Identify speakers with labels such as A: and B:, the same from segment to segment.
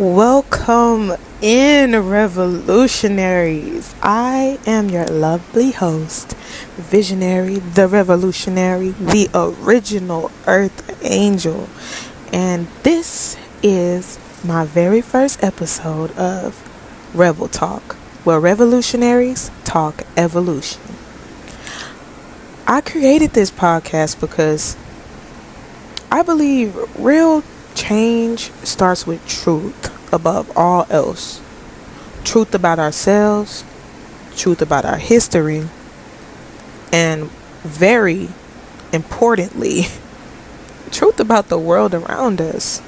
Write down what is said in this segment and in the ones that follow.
A: Welcome in, revolutionaries. I am your lovely host, Visionary, the Revolutionary, the original Earth Angel. And this is my very first episode of Rebel Talk, where revolutionaries talk evolution. I created this podcast because I believe real change starts with truth above all else. Truth about ourselves, truth about our history, and very importantly, truth about the world around us.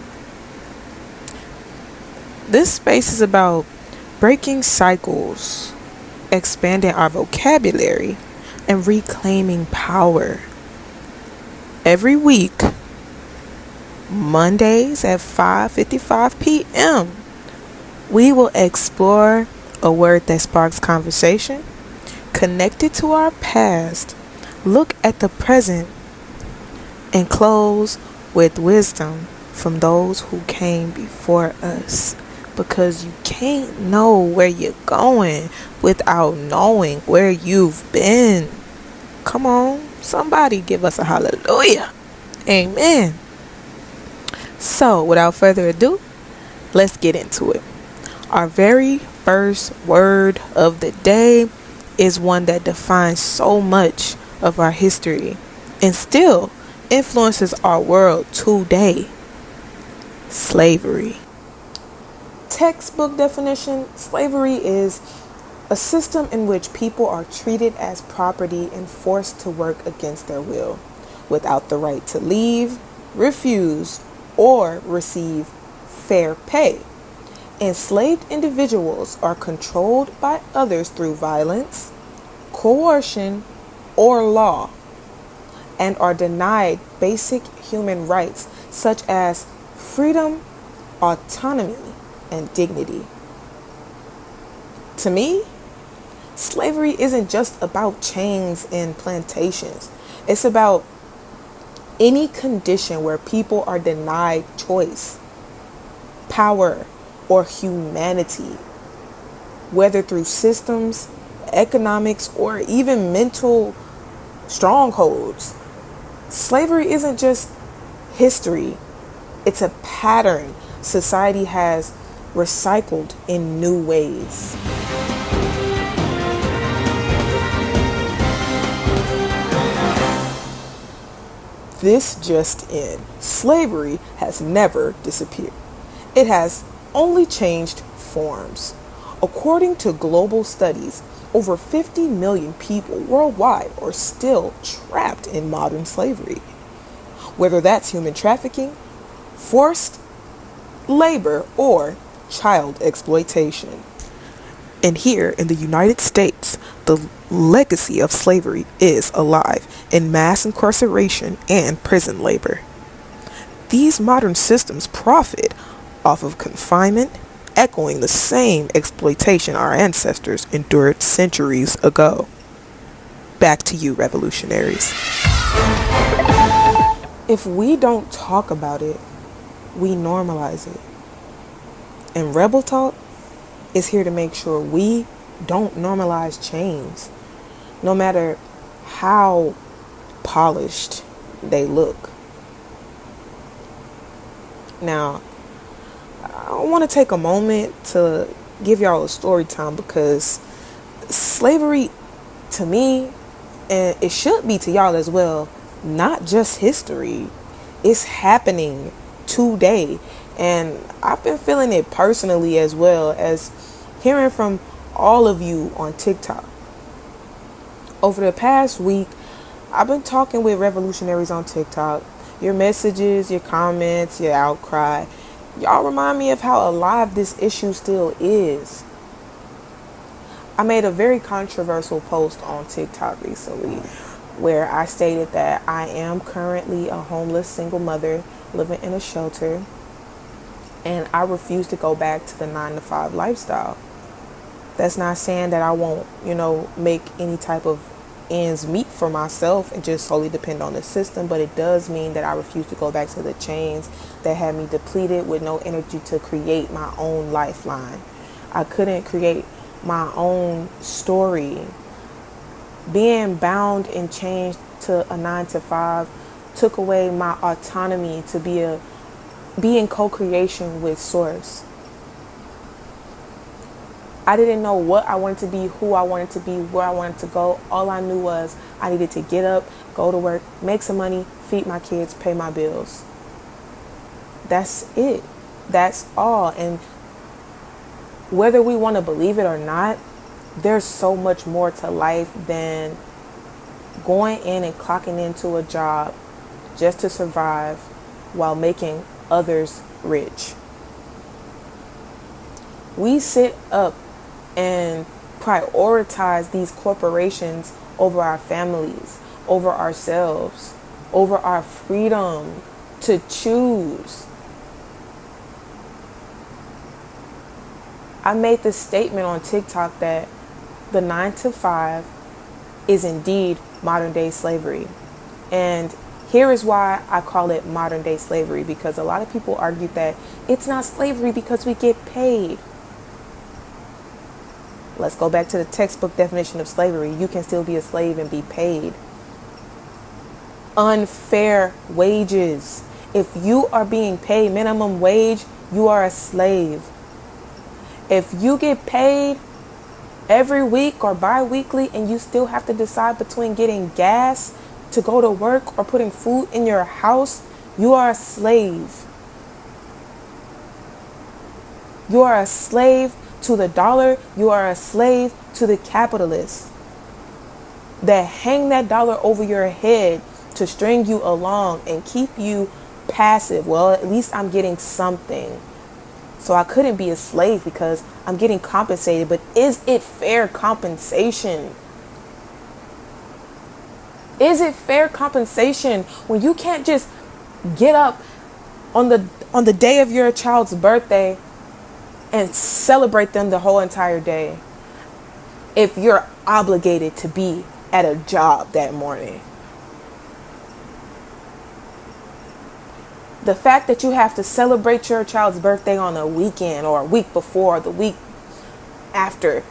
A: This space is about breaking cycles, expanding our vocabulary, and reclaiming power. Every week, Mondays at 5:55 p.m., we will explore a word that sparks conversation, connect it to our past, look at the present, and close with wisdom from those who came before us. Because you can't know where you're going without knowing where you've been. Come on, somebody give us a hallelujah. Amen. So, without further ado, let's get into it. Our very first word of the day is one that defines so much of our history and still influences our world today. Slavery. Textbook definition: slavery is a system in which people are treated as property and forced to work against their will, without the right to leave, refuse, or receive fair pay. Enslaved individuals are controlled by others through violence, coercion, or law, and are denied basic human rights such as freedom, autonomy, and dignity. To me, slavery isn't just about chains and plantations. It's about any condition where people are denied choice, power, or humanity, whether through systems, economics, or even mental strongholds. Slavery isn't just history, it's a pattern society has recycled in new ways. This just in: slavery has never disappeared. It has only changed forms. According to global studies, over 50 million people worldwide are still trapped in modern slavery. Whether that's human trafficking, forced labor, or child exploitation. And here in the United States, the legacy of slavery is alive in mass incarceration and prison labor. These modern systems profit off of confinement, echoing the same exploitation our ancestors endured centuries ago. Back to you, revolutionaries. If we don't talk about it, we normalize it. And Rebel Talk is here to make sure we don't normalize chains, no matter how polished they look. Now, I want to take a moment to give y'all a story time, because slavery, to me, and it should be to y'all as well, not just history, it's happening today. And I've been feeling it personally, as well as hearing from all of you on TikTok. Over the past week, I've been talking with revolutionaries on TikTok. Your messages, your comments, your outcry, y'all remind me of how alive this issue still is. I made a very controversial post on TikTok recently where I stated that I am currently a homeless single mother living in a shelter, and I refuse to go back to the 9-to-5 lifestyle. That's not saying that I won't, make any type of ends meet for myself and just solely depend on the system, but it does mean that I refuse to go back to the chains that had me depleted with no energy to create my own lifeline. I couldn't create my own story. Being bound and chained to a 9 to 5 took away my autonomy to be in co-creation with Source. I didn't know what I wanted to be, who I wanted to be, where I wanted to go. All I knew was I needed to get up, go to work, make some money, feed my kids, pay my bills. That's it. That's all. And whether we want to believe it or not, there's so much more to life than going in and clocking into a job just to survive while making others rich. We sit up and prioritize these corporations over our families, over ourselves, over our freedom to choose. I made this statement on TikTok that the 9 to 5 is indeed modern day slavery. And here is why I call it modern day slavery, because a lot of people argue that it's not slavery because we get paid. Let's go back to the textbook definition of slavery. You can still be a slave and be paid. Unfair wages. If you are being paid minimum wage, you are a slave. If you get paid every week or bi-weekly and you still have to decide between getting gas to go to work or putting food in your house, you are a slave. You are a slave to the dollar. You are a slave to the capitalists that hang that dollar over your head to string you along and keep you passive. Well, at least I'm getting something. So I couldn't be a slave because I'm getting compensated. But is it fair compensation? Is it fair compensation when you can't just get up on the day of your child's birthday and celebrate them the whole entire day if you're obligated to be at a job that morning? The fact that you have to celebrate your child's birthday on a weekend or a week before, the week after,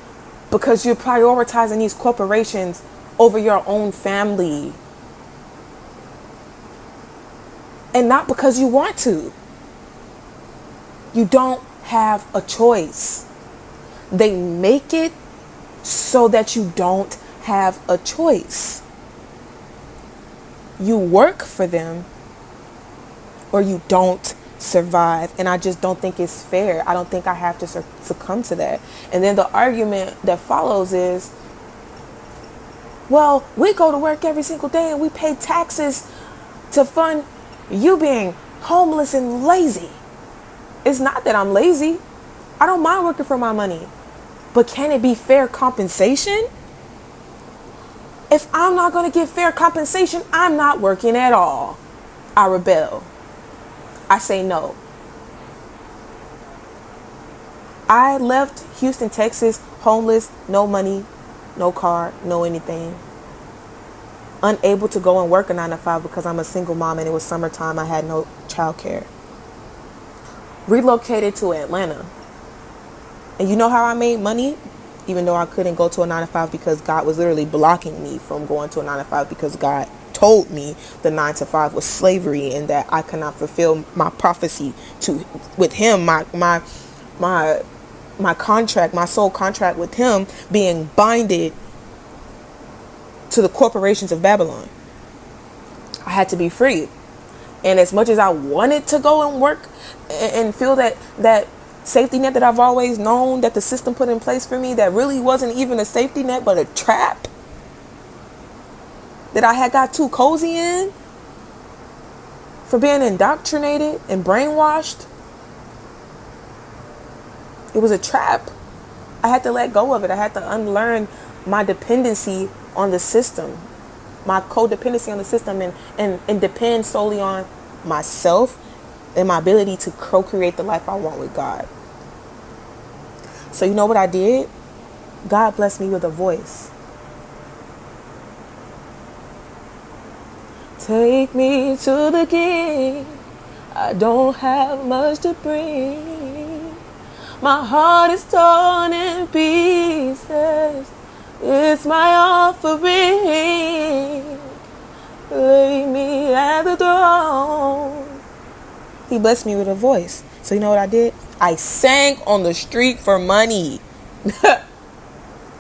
A: because you're prioritizing these corporations over your own family. And not because you want to. You don't have a choice. They make it so that you don't have a choice. You work for them or you don't survive. And I just don't think it's fair. I don't think I have to succumb to that. And then the argument that follows is, well, we go to work every single day and we pay taxes to fund you being homeless and lazy. It's not that I'm lazy. I don't mind working for my money. But can it be fair compensation? If I'm not going to get fair compensation, I'm not working at all. I rebel. I say no. I left Houston, Texas, homeless, no money, no car, no anything. Unable to go and work a 9 to 5 because I'm a single mom and it was summertime. I had no childcare. Relocated to Atlanta. And you know how I made money? Even though I couldn't go to a 9 to 5 because God was literally blocking me from going to a 9 to 5 because God told me the 9 to 5 was slavery and that I could not fulfill my prophecy with him, my contract, my soul contract with him being binded to the corporations of Babylon. I had to be free. And as much as I wanted to go and work and feel that safety net that I've always known that the system put in place for me, that really wasn't even a safety net but a trap that I had got too cozy in for being indoctrinated and brainwashed. It was a trap. I had to let go of it. I had to unlearn my dependency on the system, my codependency on the system, and depend solely on myself and my ability to co-create the life I want with God. So you know what I did? God blessed me with a voice. Take me to the king. I don't have much to bring. My heart is torn in pieces. It's my offering. Lay me at the throne. He blessed me with a voice. So you know what I did? I sang on the street for money.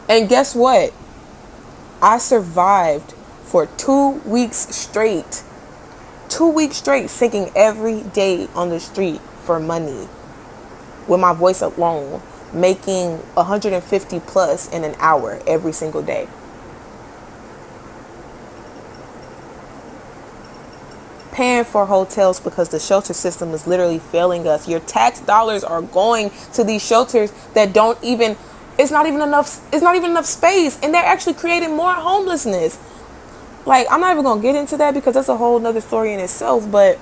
A: And guess what? I survived for 2 weeks straight. 2 weeks straight singing every day on the street for money. With my voice alone. Making 150 plus in an hour every single day. Paying for hotels because the shelter system is literally failing us. Your tax dollars are going to these shelters that don't even, it's not even enough space, and they're actually creating more homelessness. Like, I'm not even gonna get into that because that's a whole nother story in itself, but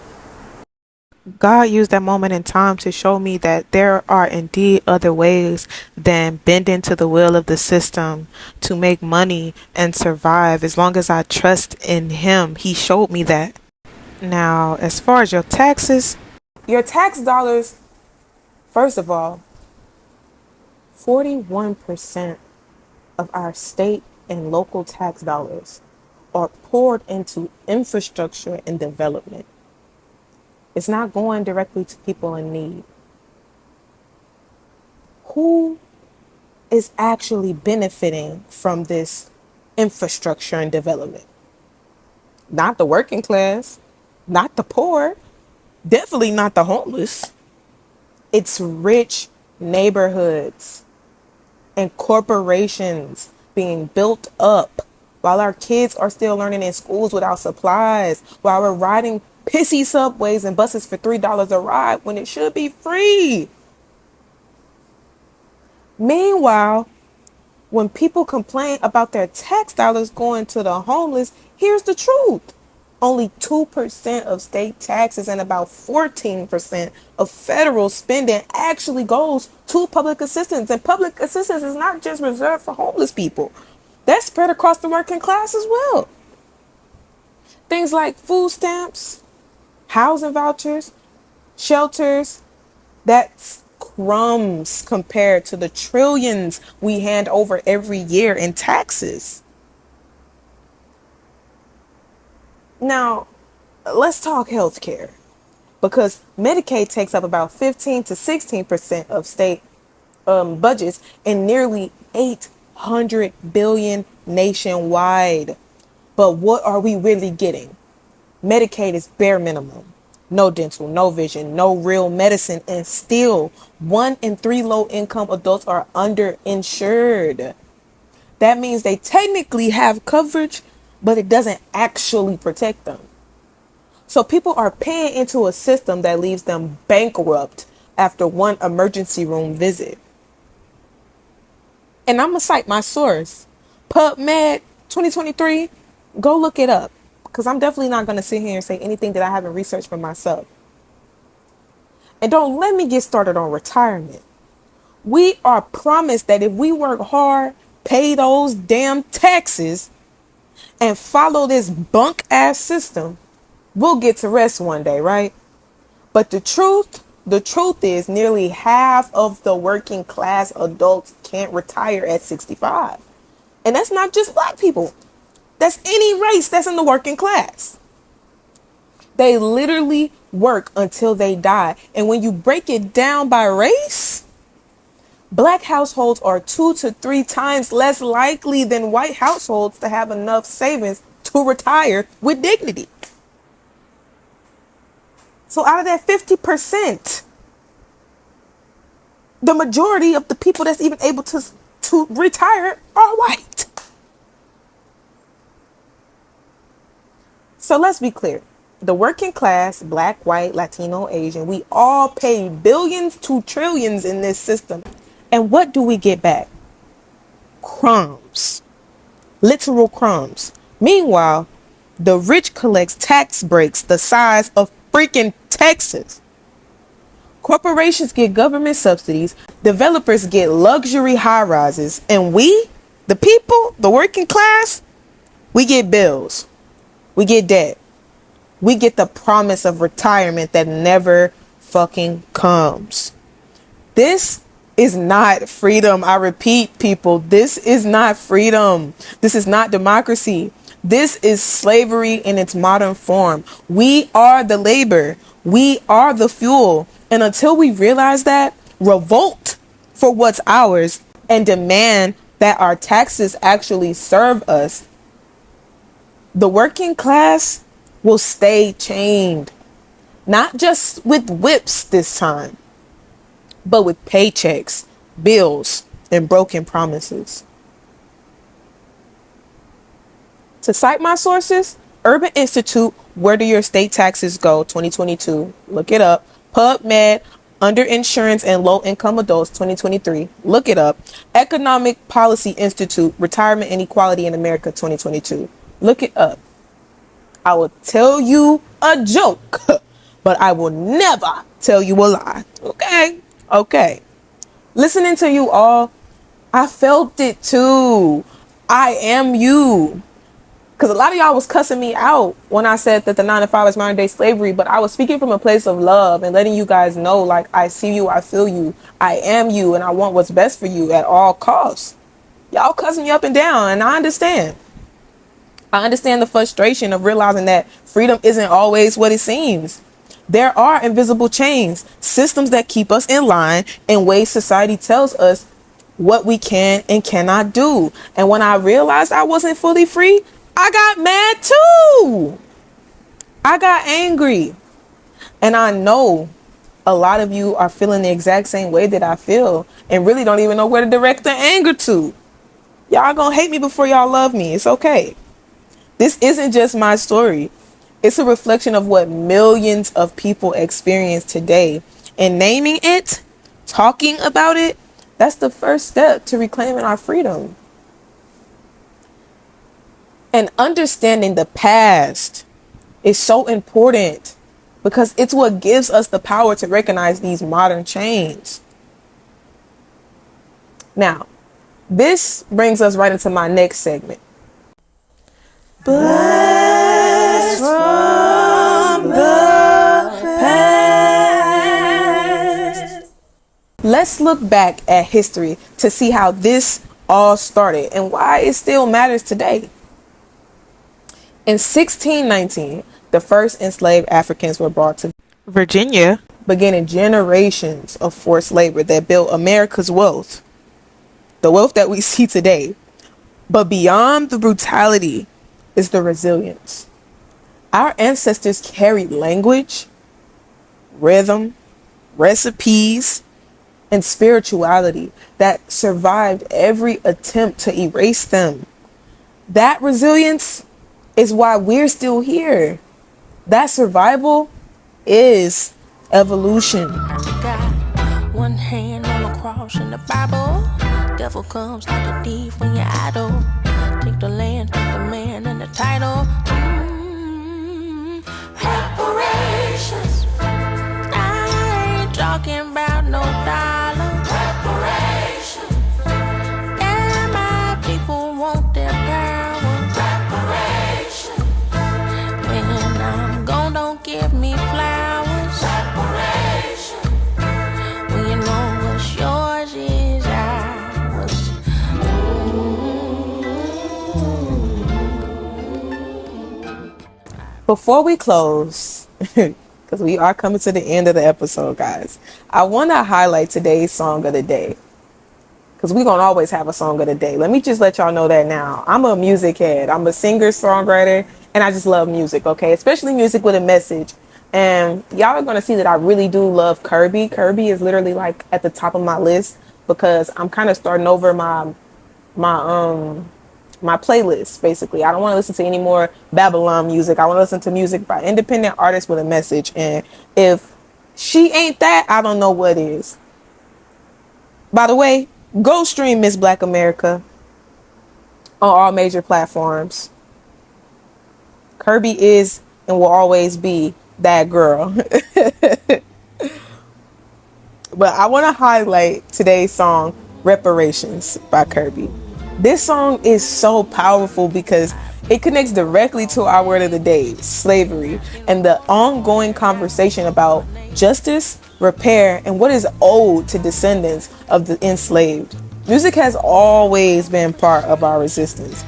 A: God used that moment in time to show me that there are indeed other ways than bending to the will of the system to make money and survive. As long as I trust in Him, He showed me that. Now, as far as your taxes, your tax dollars, first of all, 41% of our state and local tax dollars are poured into infrastructure and development. It's not going directly to people in need. Who is actually benefiting from this infrastructure and development? Not the working class, not the poor, definitely not the homeless. It's rich neighborhoods and corporations being built up while our kids are still learning in schools without supplies, while we're riding pissy subways and buses for $3 a ride when it should be free. Meanwhile, when people complain about their tax dollars going to the homeless, here's the truth. Only 2% of state taxes and about 14% of federal spending actually goes to public assistance. And public assistance is not just reserved for homeless people. That's spread across the working class as well. Things like food stamps, housing vouchers, shelters, that's crumbs compared to the trillions we hand over every year in taxes. Now, let's talk healthcare, because Medicaid takes up about 15 to 16% of state budgets and nearly 800 billion nationwide. But what are we really getting? Medicaid is bare minimum. No dental, no vision, no real medicine, and still 1 in 3 low-income adults are underinsured. That means they technically have coverage, but it doesn't actually protect them. So people are paying into a system that leaves them bankrupt after one emergency room visit. And I'm going to cite my source, PubMed 2023. Go look it up, because I'm definitely not going to sit here and say anything that I haven't researched for myself. And don't let me get started on retirement. We are promised that if we work hard, pay those damn taxes, and follow this bunk ass system, we'll get to rest one day, right? But the truth is nearly half of the working class adults can't retire at 65. And that's not just black people. That's any race that's in the working class. They literally work until they die. And when you break it down by race, black households are 2 to 3 times less likely than white households to have enough savings to retire with dignity. So out of that 50%, the majority of the people that's even able to retire are white. So let's be clear. The working class, black, white, Latino, Asian, we all pay billions to trillions in this system. And what do we get back? Crumbs. Literal crumbs. Meanwhile, the rich collects tax breaks the size of freaking Texas. Corporations get government subsidies, developers get luxury high rises, and we, the people, the working class, we get bills, we get debt, We get the promise of retirement that never fucking comes. This is not freedom. I repeat, people, this is not freedom. This is not democracy. This is slavery in its modern form. We are the labor. We are the fuel. And until we realize that, revolt for what's ours and demand that our taxes actually serve us, the working class will stay chained. Not just with whips this time, but with paychecks, bills, and broken promises. To cite my sources, Urban Institute, Where Do Your State Taxes Go, 2022. Look it up. PubMed, Underinsurance and Low-Income Adults, 2023. Look it up. Economic Policy Institute, Retirement Inequality in America, 2022. Look it up. I will tell you a joke, but I will never tell you a lie. Okay. Listening to you all, I felt it too. I am you. Because a lot of y'all was cussing me out when I said that the 9-to-5 is modern day slavery, but I was speaking from a place of love and letting you guys know, like, I see you, I feel you, I am you, and I want what's best for you at all costs. Y'all cussing me up and down, and I understand. I understand the frustration of realizing that freedom isn't always what it seems. There are invisible chains, systems that keep us in line in ways society tells us what we can and cannot do. And when I realized I wasn't fully free, I got mad too. I got angry. And I know a lot of you are feeling the exact same way that I feel and really don't even know where to direct the anger to. Y'all gonna hate me before y'all love me. It's okay. This isn't just my story. It's a reflection of what millions of people experience today. And naming it, talking about it, that's the first step to reclaiming our freedom. And understanding the past is so important because it's what gives us the power to recognize these modern chains. Now, this brings us right into my next segment. Blessed from the past. Let's look back at history to see how this all started and why it still matters today. In 1619, the first enslaved Africans were brought to Virginia, beginning generations of forced labor that built America's wealth, the wealth that we see today. But beyond the brutality is the resilience. Our ancestors carried language, rhythm, recipes, and spirituality that survived every attempt to erase them. That resilience is why we're still here. That survival is evolution.
B: Got one hand on the cross in the Bible. Devil comes like a thief when you're idle. Take the land, take the man and the title. Reparations. I ain't talking about no dollar. Reparations. And my people want their power. Reparations. When I'm gone, don't give me flowers. Reparations. When you know what's yours is ours.
A: Before we close, because we are coming to the end of the episode, guys, I want to highlight today's song of the day. Because we're going to always have a song of the day. Let me just let y'all know that now. I'm a music head. I'm a singer, songwriter, and I just love music, okay? Especially music with a message. And y'all are going to see that I really do love Kirby. Kirby is literally like at the top of my list because I'm kind of starting over my playlist, basically. I don't want to listen to any more Babylon music. I want to listen to music by independent artists with a message. And if she ain't that, I don't know what is. By the way, go stream Miss Black America on all major platforms. Kirby is and will always be that girl. But I want to highlight today's song, Reparations by Kirby. This song is so powerful because It connects directly to our word of the day, slavery, and the ongoing conversation about justice, repair, and what is owed to descendants of the enslaved. Music has always been part of our resistance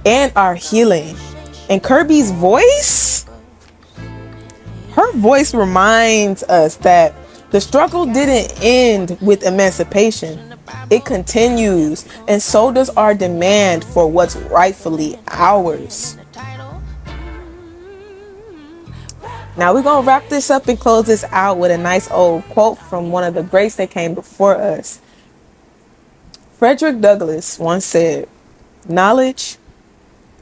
A: and our healing. And Kirby's voice, her voice reminds us that the struggle didn't end with emancipation. It continues, and so does our demand for what's rightfully ours. Now we're going to wrap this up and close this out with a nice old quote from one of the greats that came before us. Frederick Douglass once said, "Knowledge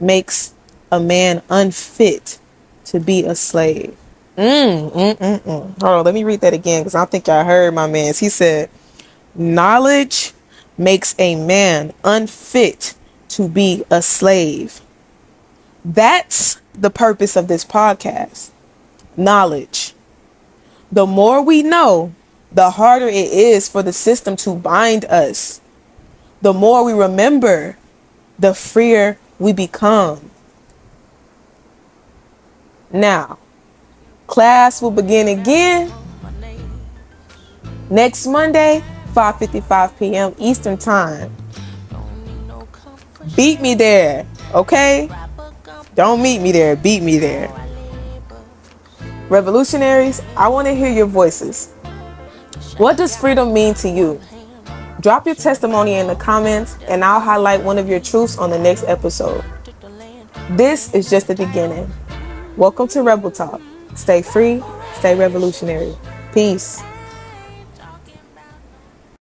A: makes a man unfit to be a slave." Hold on, let me read that again because I don't think y'all heard my man. He said, "Knowledge makes a man unfit to be a slave." That's the purpose of this podcast. Knowledge. The more we know, the harder it is for the system to bind us. The more we remember, the freer we become. Now, class will begin again next Monday, 5:55 p.m. Eastern Time. Beat me there, okay? Don't meet me there, beat me there. Revolutionaries, I want to hear your voices. What does freedom mean to you? Drop your testimony in the comments and I'll highlight one of your truths on the next episode. This is just the beginning. Welcome to Rebel Talk. Stay free, stay revolutionary. Peace.